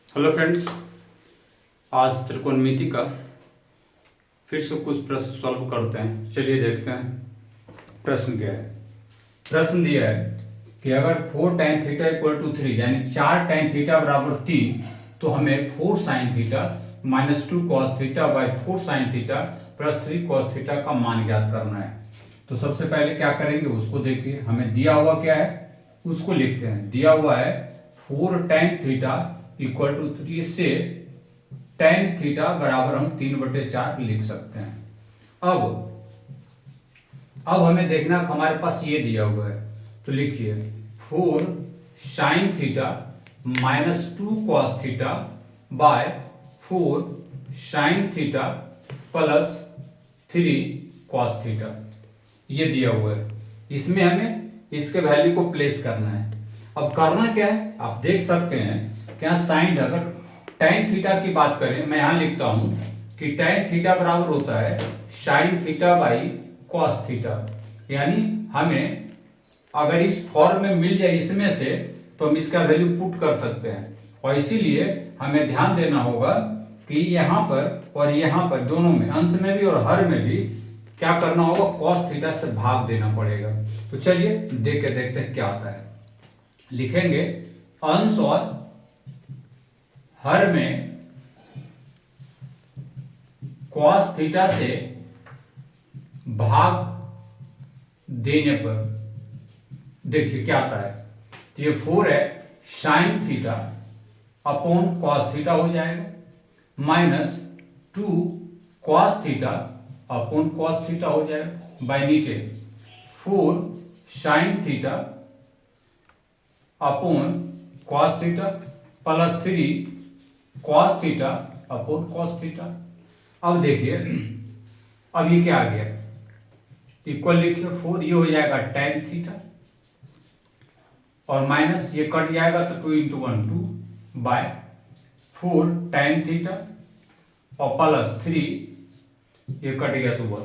Hello friends, आज त्रिकोणमिति का फिर से कुछ प्रश्न सॉल्व करते हैं। चलिए देखते हैं प्रश्न क्या है। प्रश्न दिया है कि अगर 4 tan थीटा इक्वल टू 3 यानी 4 tan थीटा बराबर 3 तो हमें 4 sin theta minus 2 cos theta by 4 sin theta plus 3 cos theta का मान ज्ञात करना है। तो सबसे पहले क्या करेंगे उसको देखिए। हमें दिया हुआ क्या है उसको लिखते हैं। दिया हुआ है 4 tan थीटा इक्वल टू 3, इससे tan थीटा बराबर हम 3/4 लिख सकते हैं। अब हमें देखना हमारे पास ये दिया हुआ है, तो लिखिए 4 sin theta minus 2 cos theta by 4 sin theta plus 3 cos theta, ये दिया हुआ है। इसमें हमें इसके वैल्यू को प्लेस करना है। अब करना क्या है आप देख सकते हैं क्या साइन, अगर tan थीटा की बात करें मैं यहां लिखता हूं कि tan थीटा बराबर होता है sin theta by cos theta. यानी हमें अगर इस फॉर्म में मिल जाए इसमें से तो हम इसका वैल्यू पुट कर सकते हैं। और इसीलिए हमें ध्यान देना होगा कि यहां पर और यहां पर दोनों में, अंश में भी और हर में भी क्या करना होगा, cos थीटा से भाग देना पड़ेगा। तो चलिए देख के देखते हैं क्या आता है। लिखेंगे अंश और हर में cos थीटा से भाग देने पर देखिए क्या आता है। तो ये 4 है sin theta upon cos theta हो जाएगा, minus 2 cos theta upon cos theta हो जाएगा, बाय नीचे 4 sin theta upon cos theta plus 3 cos theta upon cos theta. अब देखिए अब ये क्या आ गया, इक्वल लिखिए 4, ये हो जाएगा tan थीटा और माइनस ये कट जाएगा तो 2 इंटू 1 2 बाय 4 tan थीटा और प्लस 3, ये कट गया तो 1।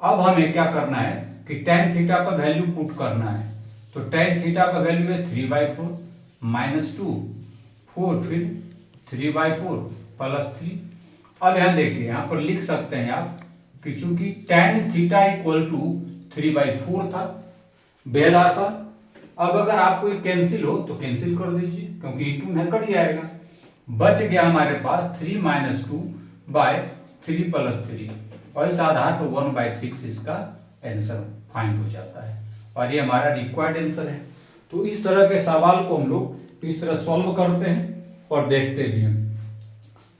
अब हमें क्या करना है कि tan थीटा का वैल्यू पुट करना है। तो tan थीटा का वैल्यू है 3/4 माइनस 2 4 फिर 3/4 प्लस 3। अब यहां देखिए यहां पर लिख सकते हैं आप कि चूंकि tan थीटा इक्वल टू 3/4 था बेहद आसान। अब अगर आपको ये कैंसिल हो तो कैंसिल कर दीजिए क्योंकि इंटू में कट जाएगा। बच गया हमारे पास 3 माइनस 2 बाय 3 प्लस 3 और इस आधार पर 1/6 इसका आंसर फाइंड हो जाता है और ये हमारा रिक्वायर्ड आंसर है। तो इस तरह के सवाल को हम लोग इस तरह सॉल्व करते हैं और देखते भी हैं।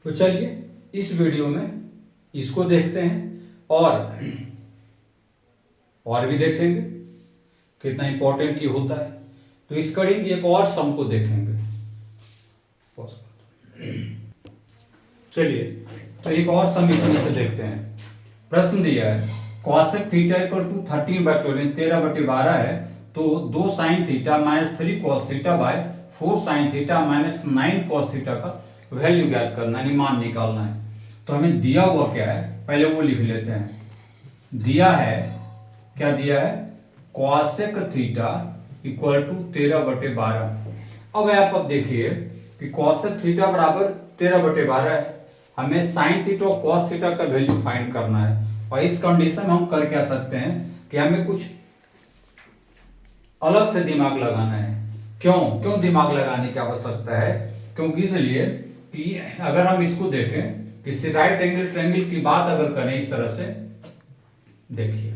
तो चलिए इस वीडियो में इसको देखते हैं और भी देखेंगे कितना इंपॉर्टेंट ये होता है। तो इस कड़ी एक और सम को देखेंगे। चलिए तो एक और सम इसमें से देखते हैं। प्रश्न दिया है cosec थीटा इक्वल टू 13/12 13/12 है, तो 2 sin theta minus 3 cos theta by 4 sin theta minus 9 cos theta का वैल्यू ज्ञात करना है, मान निकालना है। तो हमें दिया हुआ क्या है पहले वो लिख लेते हैं। दिया है क्या दिया है cosec थीटा इक्वल टू 13/12। अब आप देखिए कि cosec थीटा बराबर 13/12 है, हमें sin थीटा और cos थीटा का वैल्यू फाइंड करना है। और इस कंडीशन में हम कर क्या सकते हैं कि हमें कुछ अलग से दिमाग लगाना है। क्यों दिमाग लगाने की आवश्यकता है, क्योंकि इसलिए कि अगर हम इसको देखें कि राइट एंगल ट्रायंगल की बात अगर करें इस तरह से देखिए,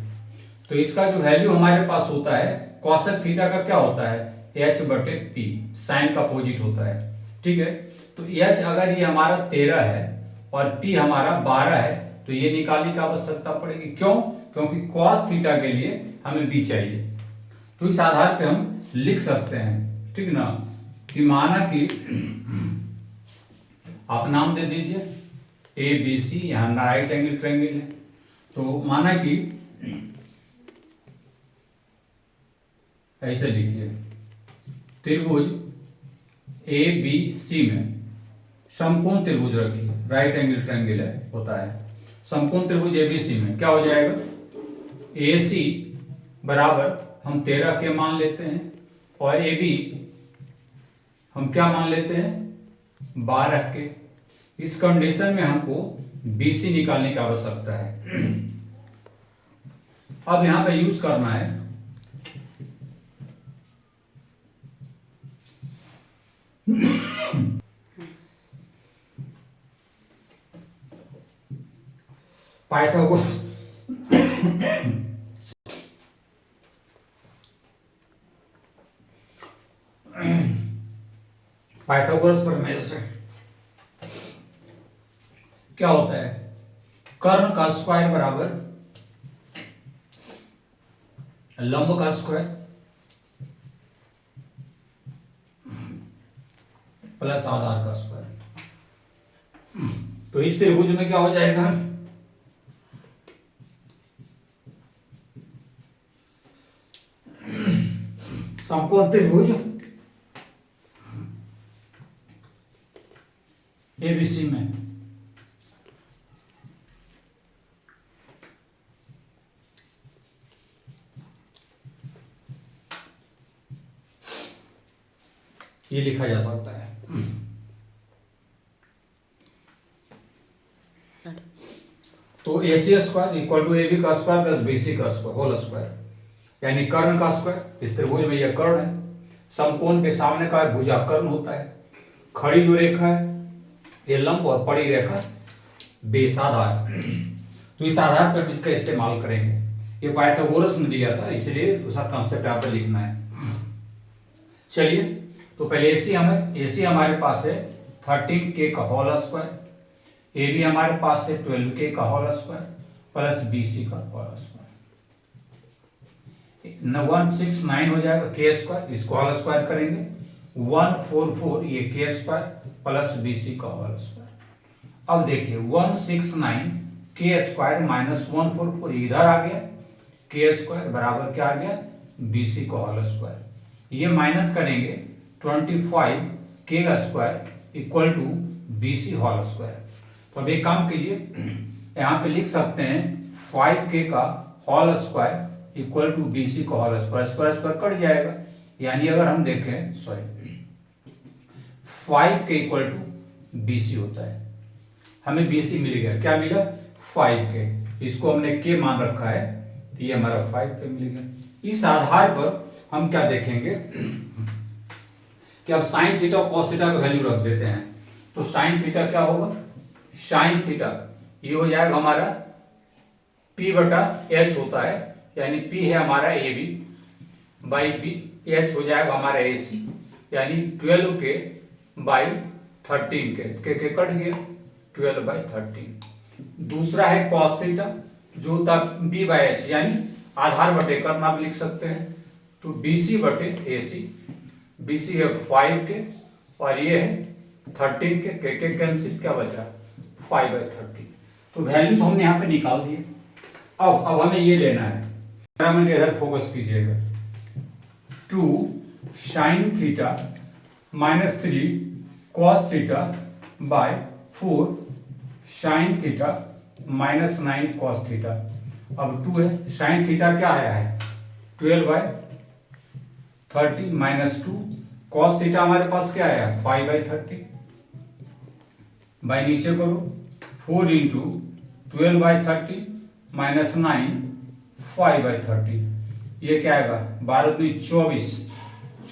तो इसका जो वैल्यू हमारे पास होता है cosec थीटा का क्या होता है h/p, साइन का अपोजिट होता है। ठीक है, तो h अगर ये हमारा 13 है और p हमारा 12 है तो ये निकालने की आवश्यकता पड़ेगी। क्योंकि cos थीटा के लिए हमें b चाहिए। तो इस आधार पे हम लिख सकते हैं, ठीक ना, कि माना कि आप नाम दे दीजिए ABC, यहां राइट एंगल ट्रायंगल है। तो माना कि ऐसे लिखिए त्रिभुज ABC में समकोण त्रिभुज रखिए, राइट एंगल ट्रायंगल है होता है। समकोण त्रिभुज ABC में क्या हो जाएगा, AC बराबर हम 13 के मान लेते हैं और AB हम क्या मान लेते हैं 12 के। इस कंडीशन में हमको BC निकालने की आवश्यकता है। अब यहां पे यूज करना है पाइथागोरस पाइथागोरस प्रमेय से क्या होता है, कर्ण का स्क्वायर बराबर लंब का स्क्वायर प्लस आधार का स्क्वायर। तो इस त्रिभुज में क्या हो जाएगा, समकोण त्रिभुज ABC में ये लिखा जा सकता है। तो AC square equal to AB का स्क्वायर प्लस BC का स्क्वायर होल स्क्वायर, यानी कर्ण का स्क्वायर। इस त्रिभुज में यह कर्ण है, समकोण के सामने का भुजाकर्ण होता है। खड़ी जो रेखा है ये लंब और पड़ी रेखा बेस आधार। तो इस आधार पर इसका इस्तेमाल करेंगे। ये पाइथागोरस ने दिया था, इसलिए उसका कंसेप्ट यहाँ पर लिखना है। चलिए, तो पहले AC हमारे पास है 13K का होल स्क्वायर, AB हमारे पास है 12K का होल स्क्वायर प्लस BC का होल स्क्वायर। 169 हो जाएगा K स्क्वायर, इसको होल स्क्वायर करेंगे 144 ये K स्क्वायर प्लस BC का होल स्क्वायर। अब देखिए 169 K स्क्वायर माइनस 144 इधर आ गया, K स्क्वायर बराबर क्या आ गया, BC का होल स्क्वायर। ये माइनस करेंगे 25 K का square equal to BC whole square. तो अब एक काम कीजिए, यहाँ पे लिख सकते हैं 5K का whole square equal to BC का whole square. Square square cut जाएगा, यानी अगर हम देखें 5K इक्वल टू BC होता है। हमें BC मिल गया, क्या मिला 5K, इसको हमने K मान रखा है, तो ये हमारा 5K मिल गया। इस आधार पर हम क्या देखेंगे कि अब साइन थीटा और कॉस थीटा का वैल्यू रख देते हैं। तो साइन थीटा क्या होगा, साइन थीटा ये हो जाएगा हमारा P बटा H होता है, यानी P है हमारा AB बाई P, H हो जाएगा हमारा AC, यानी 12K बाई 13K, के कट गया 12 बाई 13। दूसरा है कॉस थीटा जो होता है B बाई H, यानी आधार बटे कर्ण आप लिख सकते हैं। तो BC बटे AC, BC है 5K और ये है 13K, के कैंसिल, क्या बचा 5 बाई 13। तो वैल्यू तो हमने यहाँ पे निकाल दिए। अब हमें ये लेना है, मैंने इधर फोकस कीजिएगा, 2 sine theta minus 3 cos theta by 4 sine theta minus 9 cos theta. अब 2 है, साइन थीटा क्या आया है 12 बाई 30 माइनस 2, कॉस थीटा हमारे पास क्या आया 5 बाई 30, बाई नीचे करो 4 इंटू 12 बाई 30 माइनस 9 5 बाई 30, ये क्या आएगा 12 दूनी 24,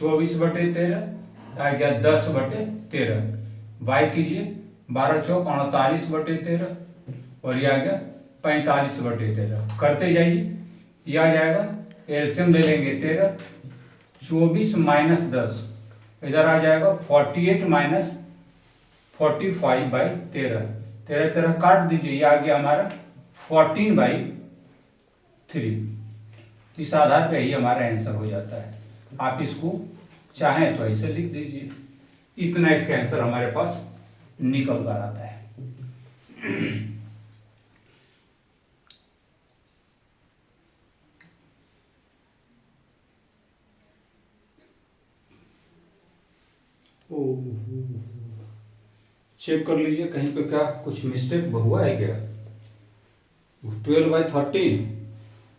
24 बटे 13 आ गया 10 बटे 13, बाई कीजिए 12 चौक 48 बटे 13 और ये आ गया 45 बटे 13। करते जाइए, ये आ जाएगा, एलसीएम ले लेंगे 13, 24 माइनस 10 इधर आ जाएगा 48 माइनस 45 बाई 13, 13 13 काट दीजिए, ये आ गया हमारा 14 बाई 3। इस आधार पे ही हमारा आंसर हो जाता है। आप इसको चाहें तो ऐसे लिख दीजिए, इतना इसका आंसर हमारे पास निकल कर आता है। चेक कर लीजिए कहीं पे क्या कुछ मिस्टेक हुआ है क्या। 12 बाई 13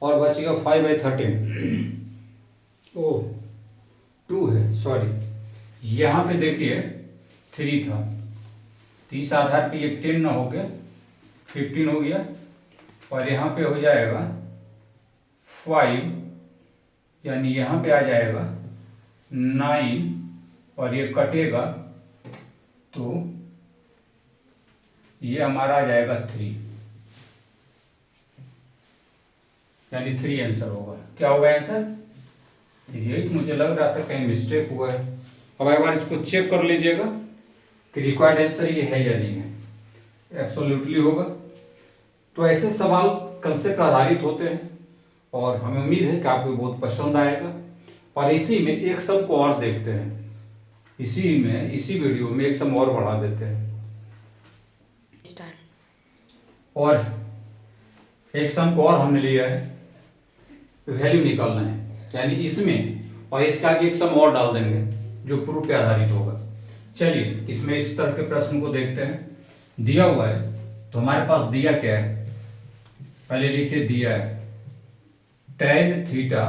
और बचेगा 5 बाई 13। ओह 2 है, सॉरी, यहाँ पे देखिए 3 था, तो इस आधार पे ये 10 ना हो गया 15 हो गया, और यहाँ पे हो जाएगा 5, यानी यहाँ पे आ जाएगा 9, और ये कटेगा तो ये हमारा आ जाएगा 3, यानी 3 आंसर होगा। क्या होगा आंसर? 3। मुझे लग रहा था कहीं मिस्टेक हुआ है। अब एक बार इसको चेक कर लीजिएगा कि रिक्वायर्ड आंसर ये है या नहीं है। एब्सोल्युटली होगा। तो ऐसे सवाल कंसेप्ट आधारित होते हैं और हमें उम्मीद है कि आपको बहुत पसंद आएगा। और इसी में एक सम को और देखते हैं, इसी वीडियो में एक सम और बढ़ा देते हैं और एक सम को और हमने लिया है, वैल्यू निकालना है, यानी इसमें और इसके आगे एक सम और डाल देंगे जो प्रूफ पे आधारित होगा। चलिए इसमें इस तरह के प्रश्न को देखते हैं। दिया हुआ है तो हमारे पास दिया क्या है, पहले लिखिए दिया है tan थीटा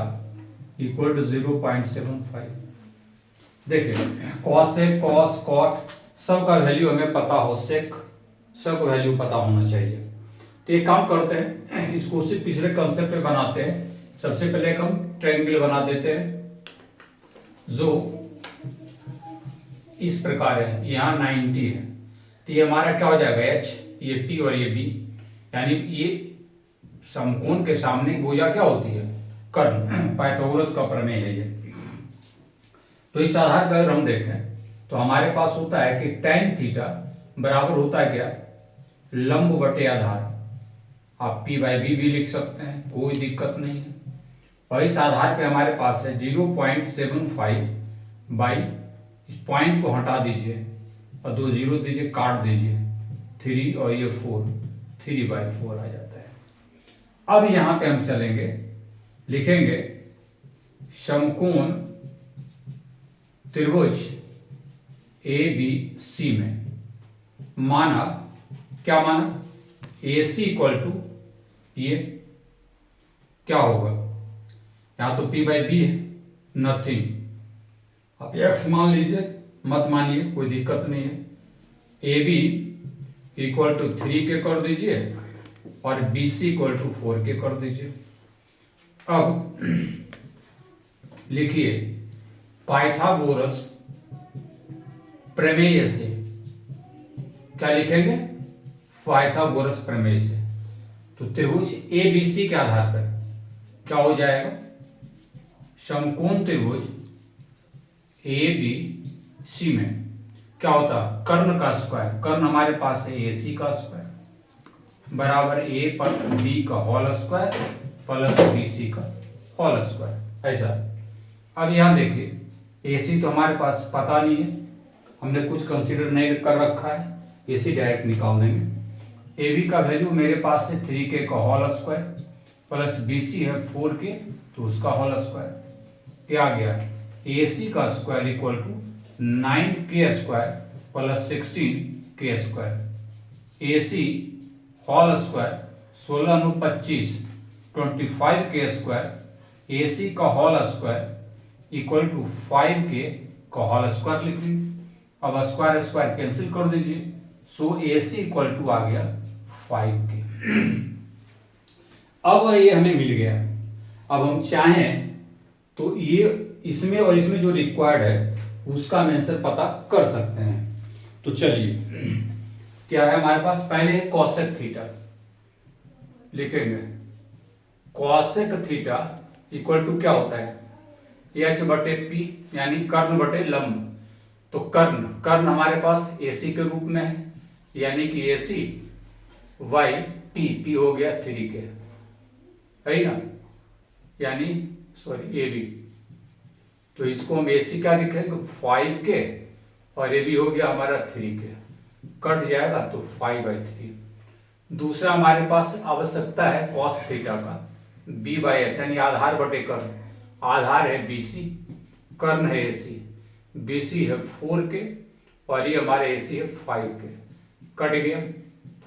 इक्वल टू 0.75। देखिए कॉसेक कॉस कॉट सबका वैल्यू हमें पता हो, सेक सबका वैल्यू पता होना चाहिए। तो एक काम करते हैं, इसको उसी पिछले कंसेप्ट पे बनाते हैं। सबसे पहले हम ट्रायंगल बना देते हैं जो इस प्रकार है, यहाँ 90 है, तो ये हमारा क्या हो जाएगा h, ये p और ये b, यानी ये समकोण के सामने भुजा क्या होती है, कर्ण। पाइथागोरस का प्रमेय है ये। तो इस आधार पर अगर हम देखें तो हमारे पास होता है कि tan थीटा बराबर होता है क्या, लंब बटे आधार। आप p/b भी लिख सकते हैं, कोई दिक्कत नहीं है। और इस आधार पे हमारे पास है 0.75 बाई, इस पॉइंट को हटा दीजिए और 2 जीरो दीजिए, काट दीजिए, 3 और ये 4, 3/4 आ जाता है। अब यहां पे हम चलेंगे, लिखेंगे समकोण त्रिभुज ABC में माना, क्या माना, AC इक्वल टू ये क्या होगा, यहां तो p/b है, नथिंग। आप x मान लीजिए, मत मानिए, कोई दिक्कत नहीं है। AB इक्वल टू 3 के कर दीजिए और BC इक्वल टू 4 के कर दीजिए। अब लिखिए पाइथागोरस प्रमेय से, क्या लिखेंगे, पाइथागोरस प्रमेय से। तो त्रिभुज ABC के आधार पर क्या हो जाएगा, समकोण त्रिभुज ABC में क्या होता है, कर्ण का स्क्वायर, कर्ण हमारे पास है AC का स्क्वायर बराबर A पर B का होल स्क्वायर प्लस BC का होल स्क्वायर, ऐसा। अब यहां देखिए AC तो हमारे पास पता नहीं है, हमने कुछ कंसीडर नहीं कर रखा है, AC डायरेक्ट निकाल देंगे। AB का वैल्यू मेरे पास है 3k का होल स्क्वायर प्लस BC है 4k, तो उसका होल स्क्वायर क्या आ गया, AC का square equal to 9k square plus 16k square. AC whole square 16 × 25 25k square, AC का whole square equal to 5k का होल स्क्वायर लिख लीजिए। अब स्क्वायर स्क्वायर कैंसिल कर दीजिए, सो AC इक्वल टू आ गया 5k। अब ये हमें मिल गया। अब हम चाहें तो ये इसमें और इसमें जो रिक्वायर्ड है उसका हम आंसर पता कर सकते हैं। तो चलिए क्या है हमारे पास, पहले कॉसेक थीटा लिखेंगे। कॉसेक थीटा इक्वल टू क्या होता है, h/p, यानी कर्ण बटे लंब। तो कर्ण हमारे पास AC के रूप में है, यानी कि AC y p हो गया 3k, है ना, यानी सॉरी AB। तो इसको हम AC का लिखेंगे 5k और AB हो गया हमारा 3k, कट जाएगा तो 5/3। दूसरा हमारे पास आवश्यकता है cos थीटा का, b/h, यानी आधार बटे कर्ण। आधार है BC, कर्ण है AC, BC है 4k और ये हमारे AC है 5k, कट गया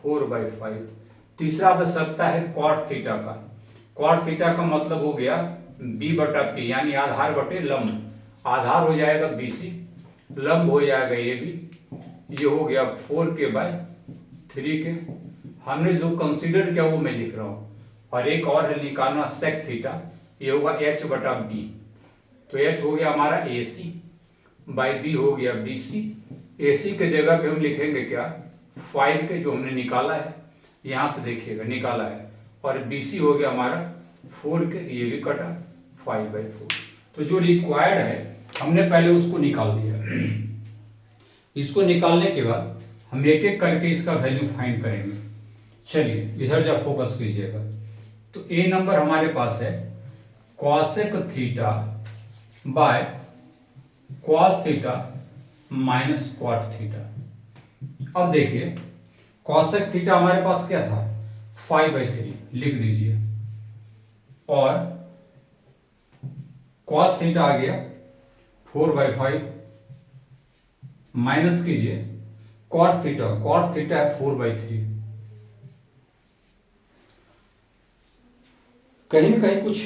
4/5। तीसरा आवश्यकता है cot थीटा का। cot थीटा का मतलब हो गया b/p, यानी आधार बटे लंब। आधार हो जाएगा BC, लंब हो जाएगा AB, ये हो गया 4k/3 के। हमने जो कंसीडर किया वो मैं लिख रहा हूँ। और एक और है निकालना सेक थीटा, ये होगा h/b। तो h हो गया हमारा AC बाई b हो गया BC। AC के जगह पे हम लिखेंगे क्या 5 के, जो हमने निकाला है, यहाँ से देखिएगा निकाला है। और BC हो गया हमारा 4 के, ये भी कटा 5/4। तो जो रिक्वायर्ड है हमने पहले उसको निकाल दिया। इसको निकालने के बाद हम एक एक करके इसका वैल्यू फाइंड करेंगे। चलिए इधर जब फोकस कीजिएगा तो ए नंबर हमारे पास है cosec theta by cos theta minus cot theta. अब देखिए कॉसेक थीटा हमारे पास क्या था 5/3, लिख दीजिए। और कॉस थीटा आ गया 4/5, माइनस कीजिए कॉट थीटा है 4/3। कहीं ना कहीं कुछ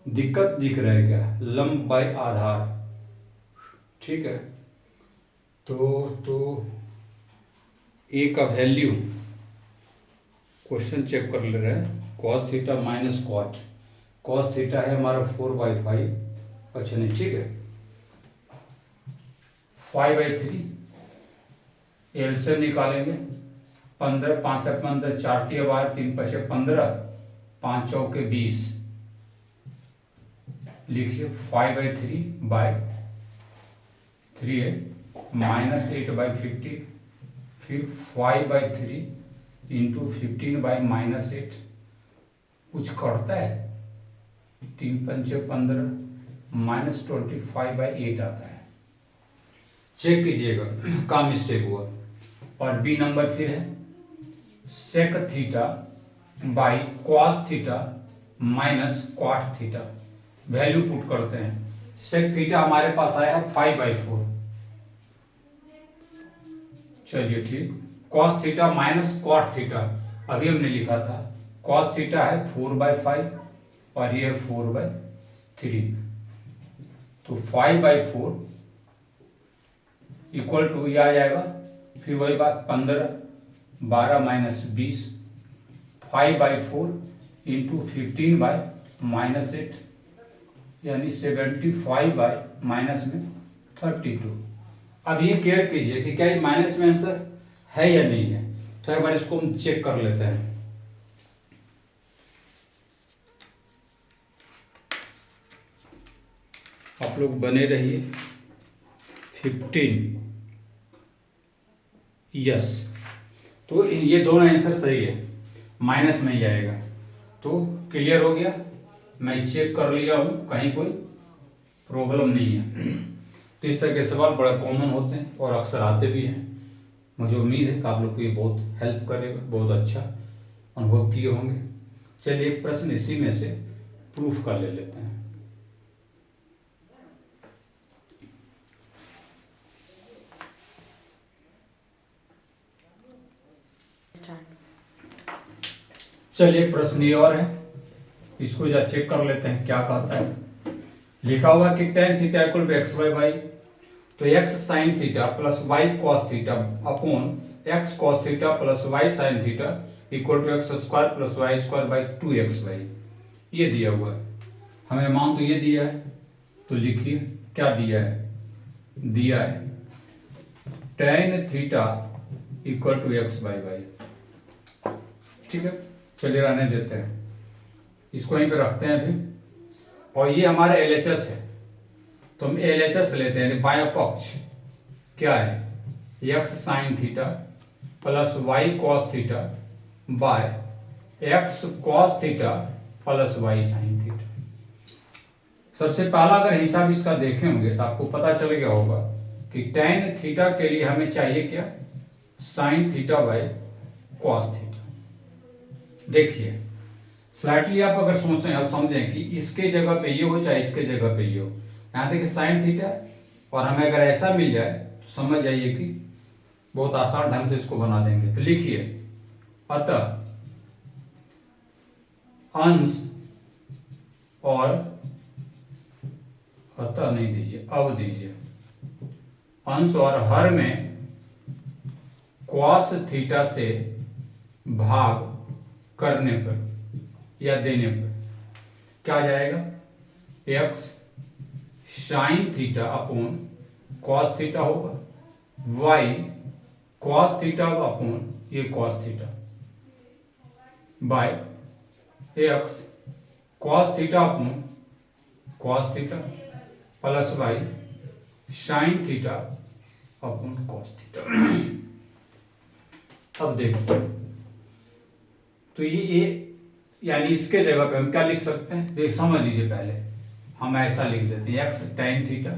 दिक्कत दिख रहा है क्या, लंब बाय आधार, ठीक है। तो ए का वैल्यू क्वेश्चन चेक कर ले रहे हैं। Cos theta minus cos theta है हमारा 4/5, अच्छा नहीं ठीक है 5/3। एलसीएम निकालेंगे 15, 5 15, 4 3 12, 3 5 15, 5 चौके 20। लिखिए 5/3/3 है माइनस 8/50, फिर 5/3 इंटू 15/-8। कुछ करता है 3 5 15 माइनस 25/8 आता है। चेक कीजिएगा का मिस्टेक हुआ। और बी नंबर फिर है sec theta by cos theta minus cot theta. Value put करते हैं। सेक थीटा हमारे पास आया है 5/4, चलिए ठीक। Cos theta minus cot theta अभी हमने लिखा था, कॉस थीटा है 4/5 और ये है 4/3। तो 5/4 इक्वल टू ये आ जाएगा, फिर वही बात 15 12 माइनस 20, 5/4 इंटू 15/-8 यानी 75/-32। अब ये केयर कीजिए कि क्या ये माइनस में आंसर है या नहीं है। तो एक बार इसको हम चेक कर लेते हैं। आप लोग बने रहिए। 15 यस, तो ये दोनों आंसर सही है, माइनस में ही आएगा। तो क्लियर हो गया, मैं चेक कर लिया हूं, कहीं कोई प्रॉब्लम नहीं है। तो इस तरह के सवाल बड़ा कॉमन होते हैं और अक्सर आते भी हैं। मुझे उम्मीद है कि आप लोग को ये बहुत हेल्प करेगा, बहुत अच्छा अनुभव किए होंगे। चलिए एक प्रश्न इसी में से प्रूफ कर ले लेते हैं। चलिए एक प्रश्न ये और है, इसको जा चेक कर लेते हैं क्या कहता है। लिखा हुआ कि tan theta equal to x/y, तो x sin theta plus y cos theta upon x cos theta plus y sin theta equal to x² plus y² 2xy, ये दिया हुआ है। हमें मान तो ये दिया है, तो लिखिए क्या दिया है, दिया है tan theta equal to x/y, ठीक है। चलिए रहने देते हैं, इसको यहीं पे रखते हैं अभी। और ये हमारा LHS है, तो हम LHS लेते हैं, बायां पक्ष क्या है x sin theta plus y cos theta by x cos theta plus y sin theta. सबसे पहला अगर हिसाब इसका देखे होंगे तो आपको पता चल गया होगा कि tan थीटा के लिए हमें चाहिए क्या sin theta by cos theta. देखिए स्लाइटली आप अगर सोचें और समझें कि इसके जगह पे ये हो चाहे इसके जगह पे ये हो, यहाँ देखिए साइन थीटा, और हमें अगर ऐसा मिल जाए तो समझ जाइए कि बहुत आसान ढंग से इसको बना देंगे। तो लिखिए अतः अंश और अतः नहीं दीजिए, अब दीजिए अंश और हर में cos थीटा से भाग करने पर या देने पर क्या आ जाएगा, x sine theta upon cos theta होगा, y कॉस थीटा अपॉन ये cos theta by x cos theta upon cos theta plus y sine theta upon cos theta. अब देखो तो ये यानी इसके जगह पे हम क्या लिख सकते हैं, देख समझ लीजिए, पहले हम ऐसा लिख देते हैं x tan theta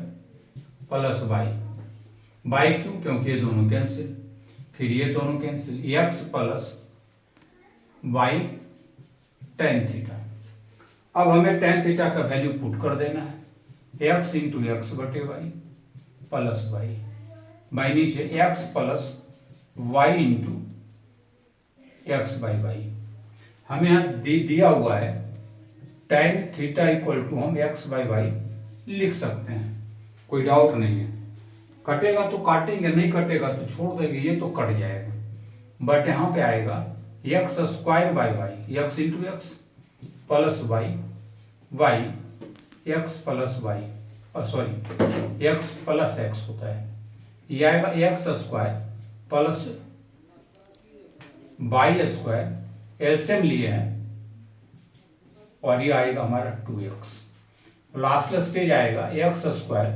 plus y क्यों, क्योंकि ये दोनों कैंसिल, फिर ये दोनों cancel, x plus y tan theta. अब हमें tan थीटा का वैल्यू पुट कर देना है, x इंटू एक्स बटे वाई प्लस वाई नीचे x plus y into x by y. हमें यहाँ दिया हुआ है tan थीटा इक्वल टू हम एक्स बाई वाई लिख सकते हैं, कोई डाउट नहीं है। कटेगा तो काटेंगे, नहीं कटेगा तो छोड़ देंगे, ये तो कट जाएगा। बट यहाँ पे आएगा x square by y, x into x plus y x plus y, sorry x plus x होता है, ये आएगा x square plus y square, LCM लिए हैं और ये आएगा हमारा 2x। लास्ट स्टेज आएगा x square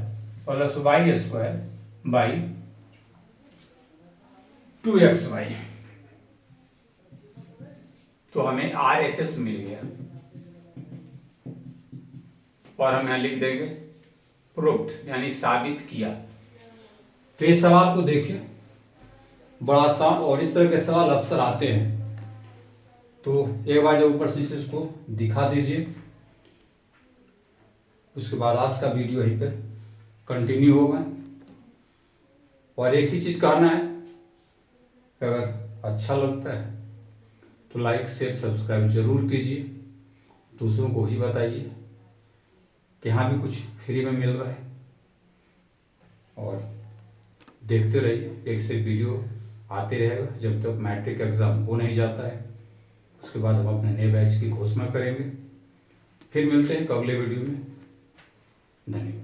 plus y square by 2xy। तो हमें RHS मिल गया और हम यहां लिख देंगे प्रूव्ड यानी साबित किया। तो इस सवाल को देखिए, बड़ा आसान और इस तरह के सवाल अक्सर आते हैं। तो एक बार जब ऊपर से नीचे इसको दिखा दीजिए, उसके बाद आज का वीडियो यहीं पर कंटिन्यू होगा। और एक ही चीज कहना है, अगर अच्छा लगता है तो लाइक शेयर सब्सक्राइब जरूर कीजिए, दूसरों को ही बताइए कि हाँ भी कुछ फ्री में मिल रहा है। और देखते रहिए, एक से वीडियो आते रहेगा जब तक मैट्रिक एग्जाम हो नहीं जाता है। उसके बाद हम अपने नए बैच की घोषणा करेंगे। फिर मिलते हैं अगले वीडियो में। धन्यवाद।